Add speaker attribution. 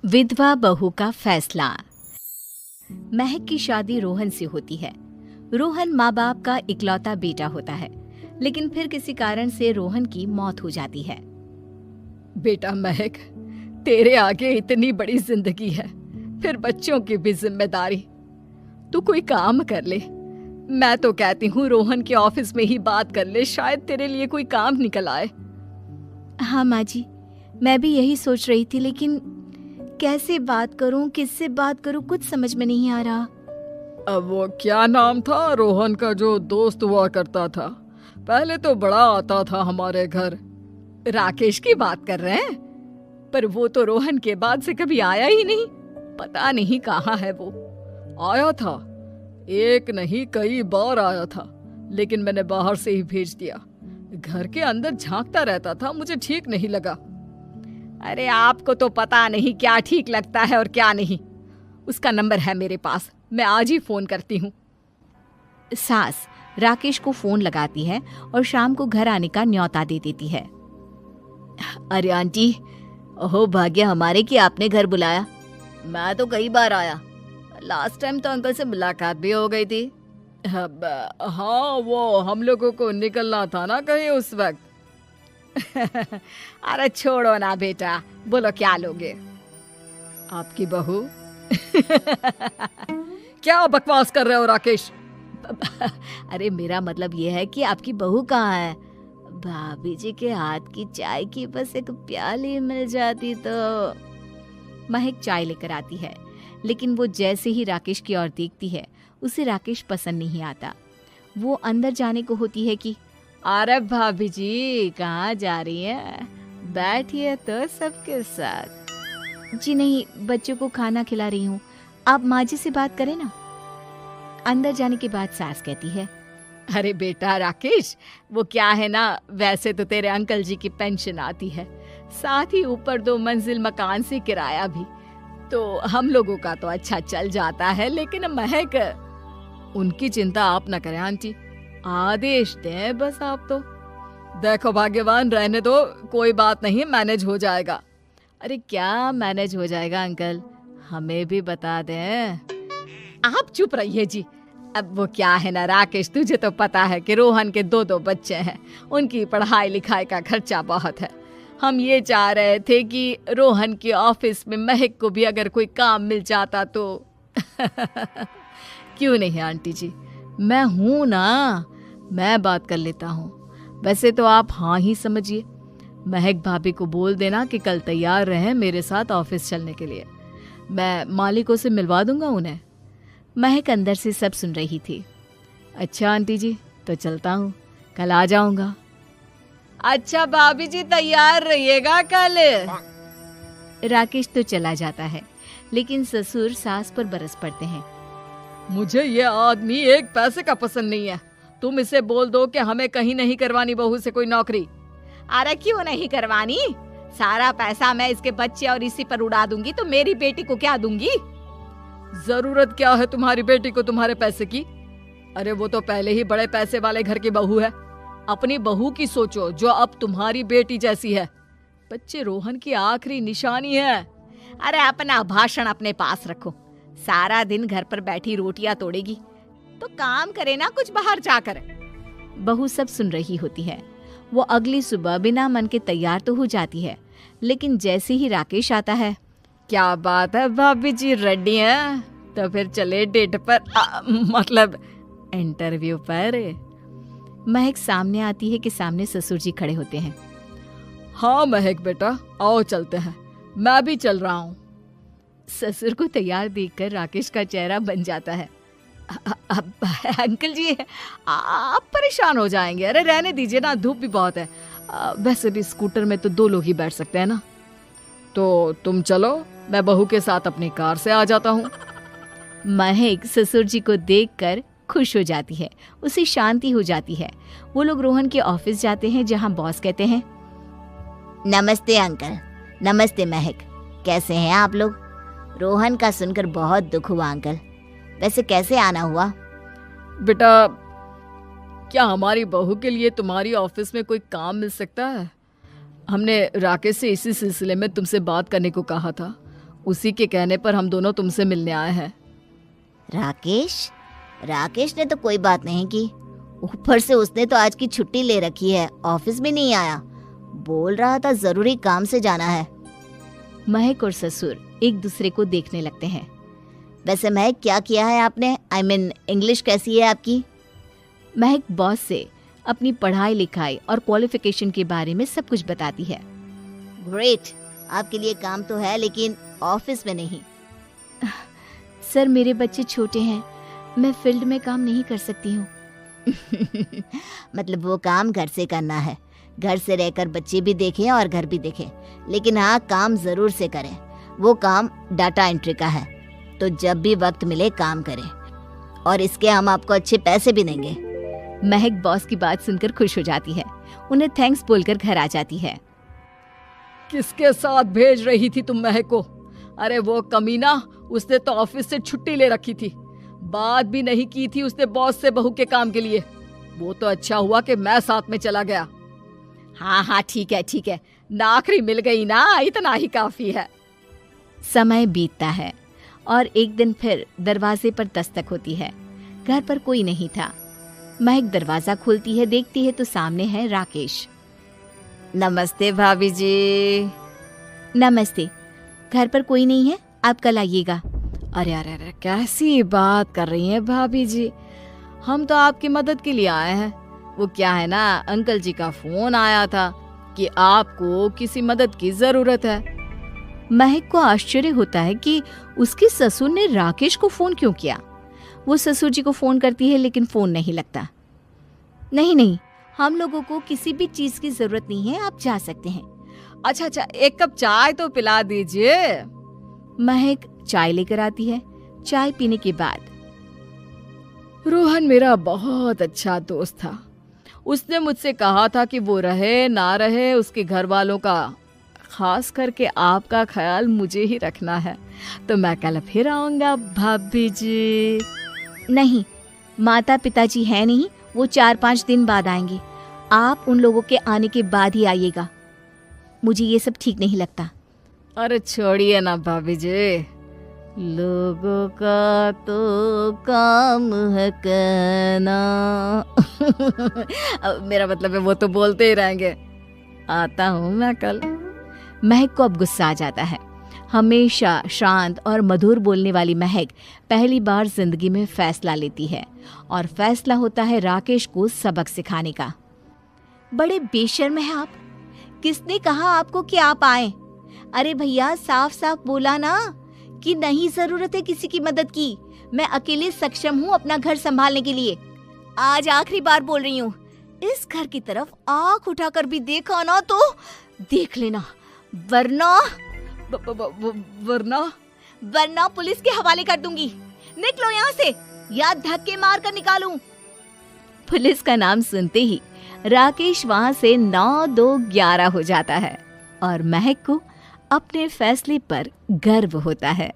Speaker 1: विधवा बहू का फैसला। महक की शादी रोहन से होती है। रोहन माँ बाप का इकलौता बेटा होता है, लेकिन फिर किसी कारण से रोहन की मौत हो जाती है।
Speaker 2: बेटा महक, तेरे आगे इतनी बड़ी जिंदगी है, फिर बच्चों की भी जिम्मेदारी। तू कोई काम कर ले। मैं तो कहती हूँ रोहन के ऑफिस में ही बात कर ले, शायद तेरे लिए कोई काम निकल आए।
Speaker 1: हाँ माँ जी, मैं भी यही सोच रही थी, लेकिन कैसे बात करूं, किससे बात करूं, कुछ समझ में नहीं आ रहा।
Speaker 2: अब वो क्या नाम था रोहन का जो दोस्त हुआ करता था, पहले तो बड़ा आता था हमारे घर। राकेश की बात कर रहे हैं? पर वो तो रोहन के बाद से कभी आया ही नहीं, पता नहीं कहाँ है वो। आया था, एक नहीं कई बार आया था, लेकिन मैंने बाहर से ही भेज दिया। घर के अंदर झांकता रहता था, मुझे ठीक नहीं लगा। अरे आपको तो पता नहीं क्या ठीक लगता है और क्या नहीं। उसका नंबर है मेरे पास, मैं आज ही फोन करती हूँ।
Speaker 1: सास राकेश को फोन लगाती है और शाम को घर आने का न्योता दे देती है।
Speaker 3: अरे आंटी, ओहो भाग्य हमारे कि आपने घर बुलाया। मैं तो कई बार आया, लास्ट टाइम तो अंकल से मुलाकात भी हो गई थी।
Speaker 2: हाँ, वो हम लोगों को निकलना था ना कहीं उस वक्त।
Speaker 3: अरे छोड़ो ना बेटा, बोलो क्या लोगे?
Speaker 2: आपकी बहू। क्या बकवास कर रहे हो राकेश?
Speaker 3: अरे मेरा मतलब ये है कि आपकी बहू कहाँ है? भाभी जी के हाथ की चाय की बस एक प्याली मिल जाती तो।
Speaker 1: महक चाय लेकर आती है, लेकिन वो जैसे ही राकेश की ओर देखती है, उसे राकेश पसंद नहीं आता। वो अंदर जाने को होती है कि
Speaker 3: अरे भाभी जी कहाँ जा रही है? बैठिए तो सबके साथ।
Speaker 1: जी नहीं, बच्चों को खाना खिला रही हूँ, आप माँ जी से बात करें ना। अंदर जाने के बाद सास कहती है,
Speaker 2: अरे बेटा राकेश, वो क्या है ना, वैसे तो तेरे अंकल जी की पेंशन आती है, साथ ही ऊपर 2 मंजिल मकान से किराया भी, तो हम लोगों का तो अच्छा चल जाता है। लेकिन महक, उनकी चिंता आप न करें आंटी, आदेश दें बस आप तो। देखो भाग्यवान, रहने दो, कोई बात नहीं, मैनेज हो जाएगा।
Speaker 3: अरे क्या मैनेज हो जाएगा अंकल, हमें भी बता दें।
Speaker 2: आप चुप रहिए जी। अब वो क्या है ना राकेश, तुझे तो पता है कि रोहन के 2 बच्चे हैं, उनकी पढ़ाई लिखाई का खर्चा बहुत है। हम ये चाह रहे थे कि रोहन के ऑफिस में महक को भी अगर कोई काम मिल जाता तो।
Speaker 3: क्यों नहीं आंटी जी, मैं हूं ना, मैं बात कर लेता हूँ। वैसे तो आप हाँ ही समझिए। महक भाभी को बोल देना कि कल तैयार रहें मेरे साथ ऑफिस चलने के लिए, मैं मालिकों से मिलवा दूंगा उन्हें।
Speaker 1: महक अंदर से सब सुन रही थी।
Speaker 3: अच्छा आंटी जी, तो चलता हूँ, कल आ जाऊंगा।
Speaker 2: अच्छा भाभी जी, तैयार रहिएगा कल।
Speaker 1: राकेश तो चला जाता है, लेकिन ससुर सास पर बरस पड़ते हैं।
Speaker 2: मुझे ये आदमी एक पैसे का पसंद नहीं है। तुम इसे बोल दो कि हमें कहीं नहीं करवानी बहू से कोई नौकरी।
Speaker 3: अरे क्यों नहीं करवानी? सारा पैसा मैं इसके बच्चे और इसी पर उड़ा दूंगी, तो मेरी बेटी को क्या दूंगी?
Speaker 2: जरूरत क्या है तुम्हारी बेटी को तुम्हारे पैसे की? अरे वो तो पहले ही बड़े पैसे वाले घर की बहू है। अपनी बहू की सोचो जो अब तुम्हारी बेटी जैसी है। बच्चे रोहन की आखिरी निशानी है।
Speaker 3: अरे अपना भाषण अपने पास रखो। सारा दिन घर पर बैठी रोटियां तोड़ेगी, तो काम करे ना कुछ बाहर जाकर।
Speaker 1: बहू सब सुन रही होती है। वो अगली सुबह बिना मन के तैयार तो हो जाती है, लेकिन जैसे ही राकेश आता है,
Speaker 2: क्या बात है भाभी जी, रेडी हैं? तो फिर चले डेट पर, मतलब इंटरव्यू पर।
Speaker 1: महक सामने आती है कि सामने ससुर जी खड़े होते हैं।
Speaker 2: हाँ महक बेटा, आओ चलते हैं, मैं भी चल रहा हूँ।
Speaker 1: ससुर को तैयार देखकर राकेश का चेहरा बन जाता है।
Speaker 2: अंकल जी, आप परेशान हो जाएंगे। अरे रहने दीजिए ना, धूप भी बहुत है। वैसे भी स्कूटर में तो 2 लोग ही बैठ सकते हैं ना। तो तुम चलो, मैं बहू के साथ अपनी कार से आ जाता हूँ।
Speaker 1: महक ससुर जी को देखकर खुश हो जाती है, उसे शांति हो जाती है। वो लोग रोहन के ऑफिस जाते हैं, जहाँ बॉस कहते हैं,
Speaker 3: नमस्ते अंकल। नमस्ते महक, कैसे हैं आप लोग? रोहन का सुनकर बहुत दुख हुआ अंकल, वैसे कैसे आना हुआ?
Speaker 2: बेटा, क्या हमारी बहू के लिए तुम्हारी ऑफिस में कोई काम मिल सकता है? हमने राकेश से इसी सिलसिले में तुमसे बात करने को कहा था।
Speaker 3: उसी के कहने पर हम दोनों तुमसे मिलने आए हैं।
Speaker 4: राकेश ने तो कोई बात नहीं की, ऊपर से उसने तो आज की छुट्टी ले रखी है, ऑफिस भी नहीं आया। बोल रहा था जरूरी काम से जाना है।
Speaker 1: महक और ससुर एक दूसरे को देखने लगते हैं।
Speaker 4: वैसे महक, क्या किया है आपने? I mean, इंग्लिश कैसी है आपकी?
Speaker 1: महक बॉस से अपनी पढ़ाई लिखाई और क्वालिफिकेशन के बारे में सब कुछ बताती है।
Speaker 4: ग्रेट, आपके लिए काम तो है लेकिन ऑफिस में नहीं।
Speaker 1: सर, मेरे बच्चे छोटे हैं, मैं फील्ड में काम नहीं कर सकती हूँ।
Speaker 4: मतलब वो काम घर से करना है, घर से रहकर बच्चे भी देखें और घर भी देखें, लेकिन हाँ, काम जरूर से करें। वो काम डाटा एंट्री का है, तो जब भी वक्त मिले काम करें, और इसके हम आपको अच्छे पैसे भी देंगे।
Speaker 1: महक बॉस की बात सुनकर खुश हो जाती है, उन्हें थैंक्स बोलकर घर आ जाती है।
Speaker 2: किसके साथ भेज रही थी तुम महक को? अरे वो कमीना, उसने तो ऑफिस से छुट्टी ले रखी थी, बात भी नहीं की थी उसने बॉस से बहू के काम के लिए। वो तो अच्छा हुआ कि मैं साथ में चला गया।
Speaker 3: हाँ, ठीक है, नौकरी मिल गई ना, इतना ही काफी है।
Speaker 1: समय बीतता है और एक दिन फिर दरवाजे पर दस्तक होती है। घर पर कोई नहीं था। महक दरवाजा खोलती है, देखती है तो सामने है राकेश।
Speaker 3: नमस्ते भाभी जी।
Speaker 1: नमस्ते, घर पर कोई नहीं है, आप कल आइएगा।
Speaker 3: अरे, कैसी बात कर रही हैं भाभी जी, हम तो आपकी मदद के लिए आए हैं। वो क्या है ना, अंकल जी का फोन आया था कि आपको किसी मदद की जरूरत है।
Speaker 1: महक को आश्चर्य होता है कि उसके ससुर ने राकेश को फोन क्यों किया। वो ससुर जी को फोन करती है लेकिन फोन नहीं लगता। नहीं, हम लोगों को किसी भी चीज की जरूरत नहीं है, आप जा सकते हैं।
Speaker 3: अच्छा, एक कप चाय तो पिला दीजिए।
Speaker 1: महक चाय लेकर आती है। चाय पीने के बाद,
Speaker 3: रोहन मेरा बहुत अच्छा दोस्त था। उसने मुझसे कहा था कि वो रहे ना रहे, उसके घर वालों का, खास करके आपका ख्याल मुझे ही रखना है। तो मैं कल फिर आऊंगा भाभी जी।
Speaker 1: नहीं, माता पिताजी है नहीं, वो 4-5 दिन बाद आएंगे। आप उन लोगों के आने के बाद ही आइएगा। मुझे ये सब ठीक नहीं लगता।
Speaker 3: अरे छोड़िए ना भाभी जी, लोगों का तो काम है कहना। मेरा मतलब है वो तो बोलते ही रहेंगे। आता हूँ मैं कल।
Speaker 1: महक को अब गुस्सा आ जाता है। हमेशा शांत और मधुर बोलने वाली महक पहली बार जिंदगी में फैसला लेती है, और फैसला होता है राकेश को सबक सिखाने का। बड़े बेशर्म हैं आप। किसने कहा आपको कि आप आए? अरे भैया, साफ साफ बोला ना कि नहीं जरूरत है किसी की मदद की। मैं अकेले सक्षम हूँ अपना घर संभालने के लिए। आज आखिरी बार बोल रही हूँ, इस घर की तरफ आंख उठाकर भी देखा ना तो देख लेना, वरना पुलिस के हवाले कर दूंगी। निकलो यहाँ से, या धक्के मार कर निकालूं। पुलिस का नाम सुनते ही राकेश वहां से 9-2-11 हो जाता है, और महक को अपने फैसले पर गर्व होता है।